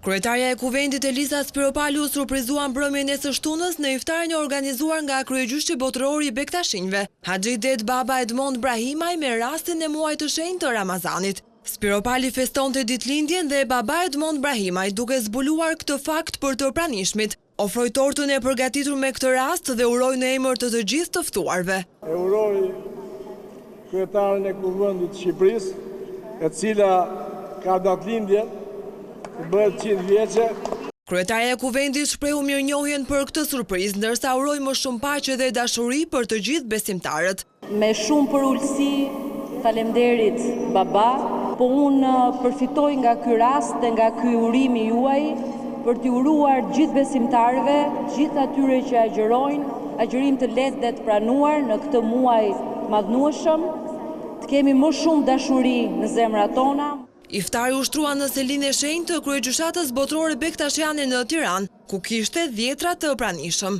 Kryetarja e Kuvendit Elisa Spiropali u surprizua mbrëmjen e së shtunës në iftarin e organizuar nga kryegjyshi botëror i Bektashinjve, Haxhi Det Baba Edmond Brahimaj me rastin e muajit të shenjtë të Ramazanit. Spiropali festonte ditëlindjen dhe Baba Edmond Brahimaj, duke zbuluar këtë fakt për të pranishmit, ofroi tortën e përgatitur me këtë rast dhe uroi në emër të gjithë të ftuarve. E uroj kryetarin e Kuvendit të Shqipërisë, e cila ka datëlindje bëhet 100 vjeçe. Kryetarja e Kuvendit shprehu mirënjohjen për këtë surprizë, ndërsa uroi më shumë paqe dhe dashuri për të gjithë besimtarët. Me shumë përullësi, faleminderit baba, po unë përfitoj nga ky rast dhe nga ky urimi juaj për t'i uruar gjithë besimtarëve, gjithë atyre që agjërim të lehtë dhe të pranuar në këtë muaj madhnueshëm, të kemi më shumë dashuri në zemrat tona. Iftari ushtrua në selinë e shenjtë të kryegjyshatës botërore Bektashiane në Tiranë, ku kishte dhjetra të pranishëm.